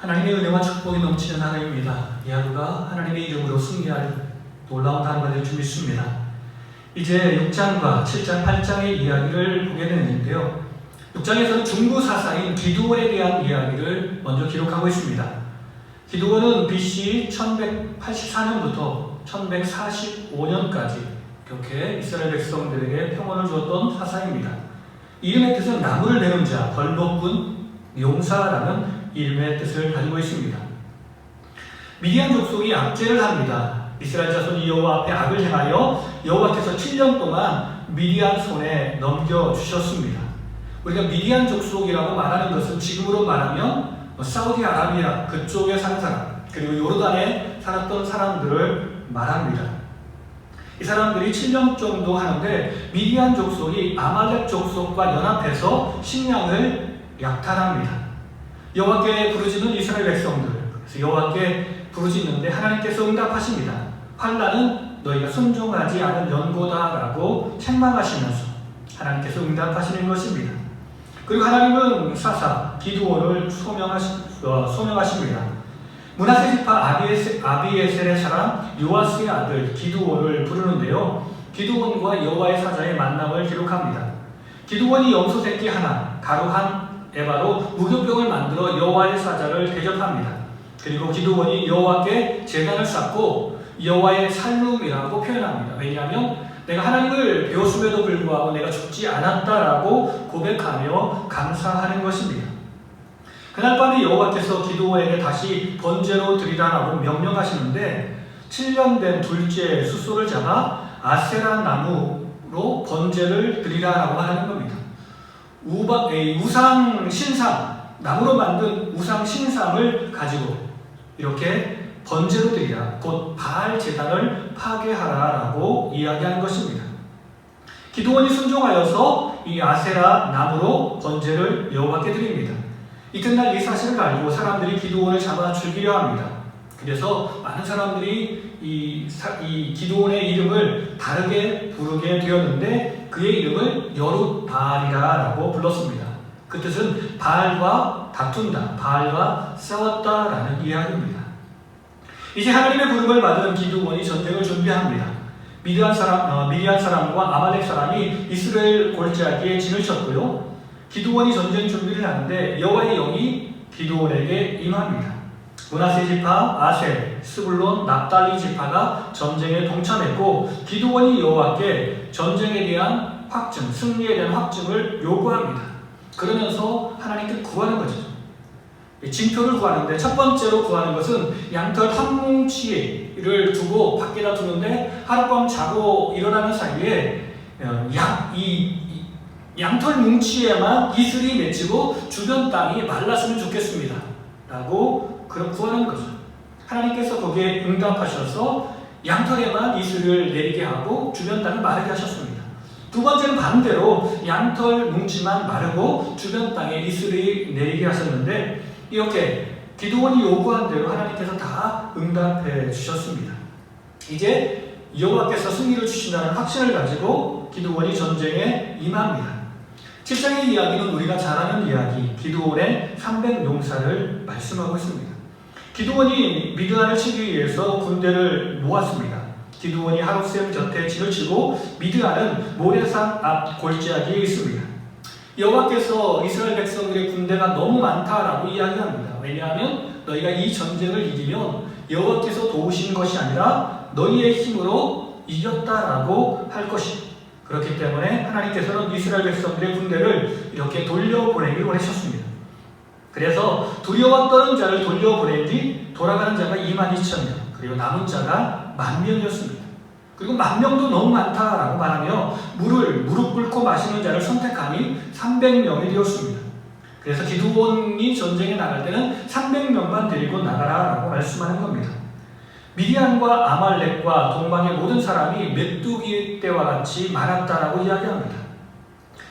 하나님의 은혜와 축복이 넘치는 하나님입니다. 이 하루가 하나님의 이름으로 승리할 놀라운 하루가 될 줄 믿습니다. 이제 6장과 7장, 8장의 이야기를 보게 되는데요. 6장에서는 중부 사사인 기드온에 대한 이야기를 먼저 기록하고 있습니다. 기드온은 BC 1184년부터 1145년까지 이렇게 이스라엘 백성들에게 평온을 주었던 사사입니다. 이름의 뜻은 나무를 베는 자, 벌목꾼, 용사라는 이름의 뜻을 가지고 있습니다. 미디안 족속이 압제를 합니다. 이스라엘 자손이 여호와 앞에 악을 행하여 여호와께서 7년 동안 미디안 손에 넘겨주셨습니다. 우리가 미디안 족속이라고 말하는 것은 지금으로 말하면 사우디아라비아 그쪽에 사는 사람, 그리고 요르단에 살았던 사람들을 말합니다. 이 사람들이 7년 정도 하는데 미디안 족속이 아말렉 족속과 연합해서 식량을 약탈합니다. 여호와께 부르짖는 이스라엘 백성들, 그래서 여호와께 부르짖는데 하나님께서 응답하십니다. 환난은 너희가 순종하지 않은 연고다라고 책망하시면서 하나님께서 응답하시는 것입니다. 그리고 하나님은 사사 기드온을 소명하십니다. 므낫세 지파 아비에셀의 사람 요아스의 아들 기드온을 부르는데요. 기드온과 여호와의 사자의 만남을 기록합니다. 기드온이 염소 새끼 하나, 가루 한 에바로 무교병을 만들어 여호와의 사자를 대접합니다. 그리고 기드온이 여호와께 제단을 쌓고 여호와의 살룸이라고 표현합니다. 왜냐하면 내가 하나님을 배웠음에도 불구하고 내가 죽지 않았다라고 고백하며 감사하는 것입니다. 그날 밤에 여호와께서 기드온에게 다시 번제로 드리라라고 명령하시는데 7년 된 둘째 숫소를 잡아 아세라 나무로 번제를 드리라라고 하는 겁니다. 우상 신상, 나무로 만든 우상 신상을 가지고 이렇게 번제로 드리라, 곧 바알 제단을 파괴하라라고 이야기한 것입니다. 기드온이 순종하여서 이 아세라 나무로 번제를 여호와께 드립니다. 이튿날 이 사실을 알고 사람들이 기드온을 잡아 죽이려 합니다. 그래서 많은 사람들이 이 기드온의 이름을 다르게 부르게 되었는데 그의 이름을 여룻바알이라고 불렀습니다. 그 뜻은 바알과 다툰다, 바알과 싸웠다라는 이야기입니다. 이제 하나님의 부름을 받은 기드온이 전쟁을 준비합니다. 미디안 사람과 아말렉 사람이 이스라엘 골짜기에 진을 쳤고요. 기드온이 전쟁 준비를 하는데 여호와의 영이 기드온에게 임합니다. 므낫세 지파, 아셀, 스불론, 납달리 지파가 전쟁에 동참했고 기드온이 여호와께 전쟁에 대한 확증, 승리에 대한 확증을 요구합니다. 그러면서 하나님께 구하는 거죠. 징표를 구하는데 첫 번째로 구하는 것은 양털 한 뭉치를 두고 밖에다 두는데 하룻밤 자고 일어나는 사이에 양털 뭉치에만 이슬이 맺히고 주변 땅이 말랐으면 좋겠습니다 라고 그런 구하는 거죠. 하나님께서 거기에 응답하셔서 양털에만 이슬을 내리게 하고 주변 땅을 마르게 하셨습니다. 두 번째는 반대로 양털 뭉치만 마르고 주변 땅에 이슬이 내리게 하셨는데 이렇게 기드온이 요구한 대로 하나님께서 다 응답해 주셨습니다. 이제 여호와께서 승리를 주신다는 확신을 가지고 기드온이 전쟁에 임합니다. 7장의 이야기는 우리가 잘 아는 이야기, 기드온의 300용사를 말씀하고 있습니다. 기드온이 미드안을 치기 위해서 군대를 모았습니다. 기드온이 하룻샘 곁에 진을 치고 미드안은 모래산 앞 골짜기에 있습니다. 여호와께서 이스라엘 백성들의 군대가 너무 많다라고 이야기합니다. 왜냐하면 너희가 이 전쟁을 이기면 여호와께서 도우시는 것이 아니라 너희의 힘으로 이겼다라고 할 것입니다. 그렇기 때문에 하나님께서는 이스라엘 백성들의 군대를 이렇게 돌려보내기를 원하셨습니다. 그래서 두려워 떠는 자를 돌려보낸 뒤 돌아가는 자가 22,000명, 그리고 남은 자가 10,000명이었습니다. 그리고 10,000명도 너무 많다라고 말하며 물을 무릎 꿇고 마시는 자를 선택하니 300명이 되었습니다. 그래서 기드온이 전쟁에 나갈 때는 300명만 데리고 나가라라고 말씀하는 겁니다. 미디안과 아말렉과 동방의 모든 사람이 메뚜기 떼와 같이 많았다라고 이야기합니다.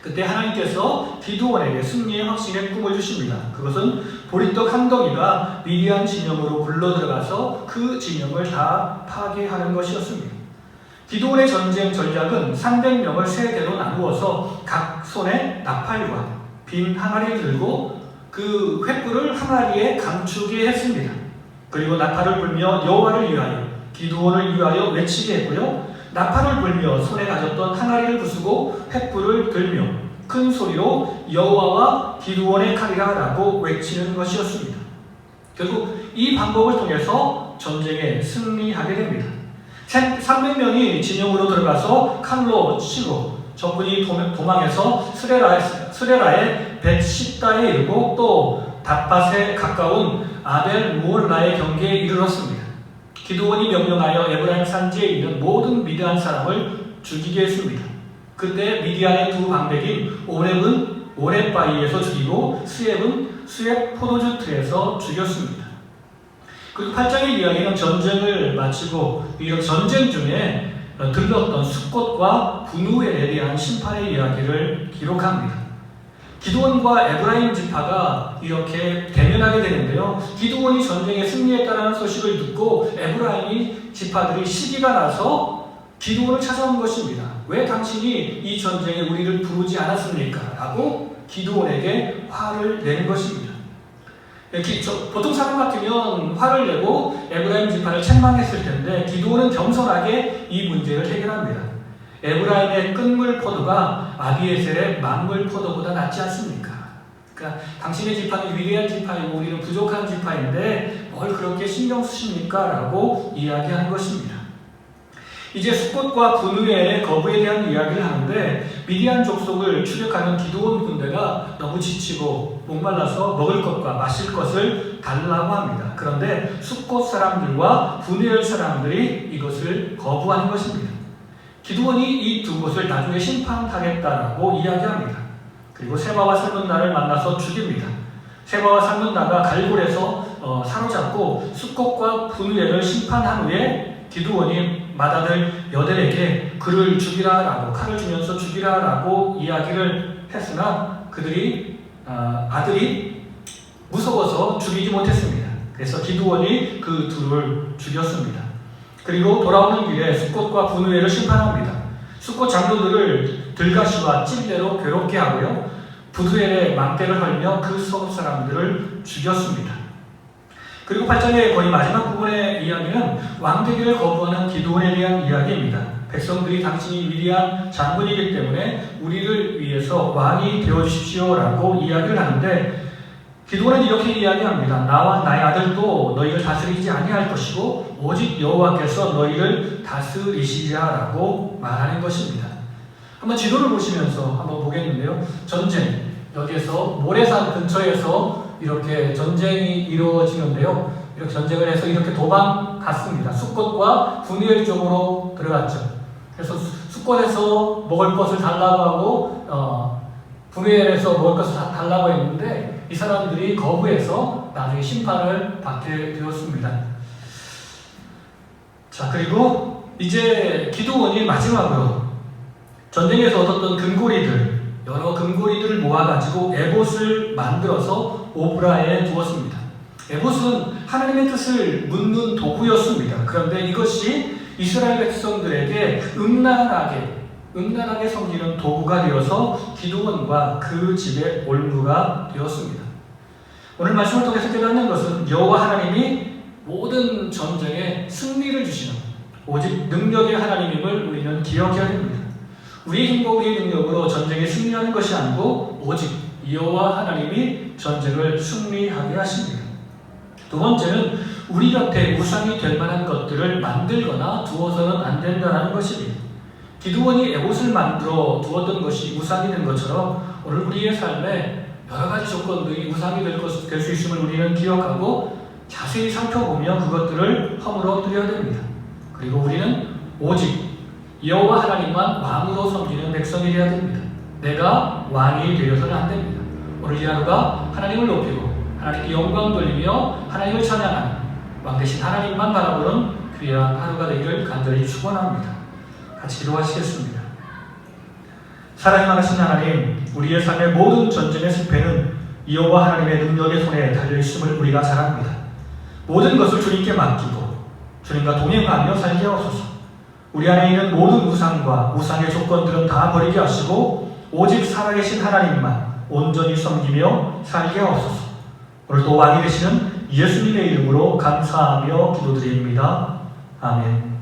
그때 하나님께서 기드온에게 승리의 확신의 꿈을 주십니다. 그것은 보리떡 한 덩이가 미디안 진영으로 굴러들어가서 그 진영을 다 파괴하는 것이었습니다. 기드온의 전쟁 전략은 300명을 세 대로 나누어서 각 손에 나팔과 빈 항아리를 들고 그 횃불을 항아리에 감추게 했습니다. 그리고 나팔을 불며 여호와를 위하여 기드온을 위하여 외치게 했고요. 나팔을 불며 손에 가졌던 항아리를 부수고 횃불을 들며 큰 소리로 여호와와 기드온의 칼이라 라고 외치는 것이었습니다. 결국 이 방법을 통해서 전쟁에 승리하게 됩니다. 300명이 진영으로 들어가서 칼로 치고 적군이 도망해서 스레라의 벳시다에 이르고 또 닷밭에 가까운 아벨 무올라의 경계에 이르렀습니다. 기드온이 명령하여 에브라임 산지에 있는 모든 미디안 사람을 죽이게 했습니다. 그때 미디안의 두 방백인 오렙은 오렙바위에서 죽이고 스엡은 스엡 포도주 틀에서 죽였습니다. 그리고 8장의 이야기는 전쟁을 마치고 이 전쟁 중에 들렀던 숫꽃과 분우엘에 대한 심판의 이야기를 기록합니다. 기드온과 에브라임 지파가 이렇게 대면하게 되는데요. 기드온이 전쟁에 승리했다는 소식을 듣고 에브라임 지파들이 시기가 나서 기드온을 찾아온 것입니다. 왜 당신이 이 전쟁에 우리를 부르지 않았습니까? 라고 기드온에게 화를 내는 것입니다. 보통 사람 같으면 화를 내고 에브라임 지파를 책망했을 텐데 기드온은 겸손하게 이 문제를 해결합니다. 에브라임의 끈물 포도가 아비에셀의 만물 포도보다 낫지 않습니까? 그러니까 당신의 지파는 위대한 지파이고 우리는 부족한 지파인데 뭘 그렇게 신경 쓰십니까? 라고 이야기하는 것입니다. 이제 숫꽃과 분우엘의 거부에 대한 이야기를 하는데 미디안 족속을 추격하는 기드온 군대가 너무 지치고 목말라서 먹을 것과 마실 것을 달라고 합니다. 그런데 숫꽃 사람들과 분우엘 사람들이 이것을 거부하는 것입니다. 기드온이 이 두 곳을 나중에 심판하겠다라고 이야기합니다. 그리고 세바와 살문나를 만나서 죽입니다. 세바와 살문나가 갈골에서 사로잡고 숫꽃과 분우엘을 심판한 후에 기드온이 맏아들 여델에게 그를 죽이라라고 칼을 주면서 죽이라라고 이야기를 했으나 그들이 아들이 무서워서 죽이지 못했습니다. 그래서 기드온이 그 둘을 죽였습니다. 그리고 돌아오는 길에 숫꽃과 분우엘을 심판합니다. 숫꽃 장로들을 들가시와 찔레로 괴롭게 하고요. 분우엘의 망대를 헐며 그 소급 사람들을 죽였습니다. 그리고 8장의 거의 마지막 부분의 이야기는 왕되기를 거부하는 기드온에 대한 이야기입니다. 백성들이 당신이 위대한 장군이기 때문에 우리를 위해서 왕이 되어주십시오라고 이야기를 하는데 기드온은 이렇게 이야기합니다. 나와 나의 아들도 너희를 다스리지 아니할 것이고 오직 여호와께서 너희를 다스리시리라고 말하는 것입니다. 한번 지도를 보시면서 한번 보겠는데요. 전쟁, 여기에서 모래산 근처에서 이렇게 전쟁이 이루어지는데요. 이렇게 전쟁을 해서 이렇게 도망갔습니다. 숫꽃과 분우엘 쪽으로 들어갔죠. 그래서 숫꽃에서 먹을 것을 달라고 하고 분우엘에서 먹을 것을 달라고 했는데 이 사람들이 거부해서 나중에 심판을 받게 되었습니다. 자, 그리고 이제 기드온이 마지막으로 전쟁에서 얻었던 금고리들, 여러 금고리들을 모아가지고 에봇을 만들어서 오브라에 두었습니다. 에봇은 하나님의 뜻을 묻는 도구였습니다. 그런데 이것이 이스라엘 백성들에게 음란하게 섬기는 도구가 되어서 기드온과 그 집의 올무가 되었습니다. 오늘 말씀을 통해서 깨닫는 것은 여호와 하나님이 모든 전쟁에 승리를 주시는 오직 능력의 하나님임을 우리는 기억해야 됩니다. 우리의 힘과 우리의 능력으로 전쟁에 승리하는 것이 아니고 오직 여호와 하나님이 전쟁을 승리하게 하십니다. 두 번째는 우리 곁에 우상이 될 만한 것들을 만들거나 두어서는 안 된다는 것입니다. 기드온이 에봇을 만들어 두었던 것이 우상이 된 것처럼 오늘 우리의 삶에 여러 가지 조건들이 우상이 될 수 있음을 우리는 기억하고 자세히 살펴보며 그것들을 허물어 드려야 됩니다. 그리고 우리는 오직 여호와 하나님만 왕으로 섬기는 백성이 되어야 됩니다. 내가 왕이 되어서는 안 됩니다. 오늘 이 하루가 하나님을 높이고 하나님께 영광 돌리며 하나님을 찬양하는 왕 대신 하나님만 바라보는 귀한 하루가 되기를 간절히 축원합니다. 같이 기도하시겠습니다. 사랑이 많으신 하나님, 우리의 삶의 모든 전쟁의 승패는 여호와 하나님의 능력의 손에 달려있음을 우리가 잘 압니다. 모든 것을 주님께 맡기고 주님과 동행하며 살게 하옵소서. 우리 안에 있는 모든 우상과 우상의 조건들은 다 버리게 하시고 오직 살아계신 하나님만, 온전히 섬기며 살게 하옵소서. 오늘도 왕이 되시는 예수님의 이름으로 감사하며 기도드립니다. 아멘.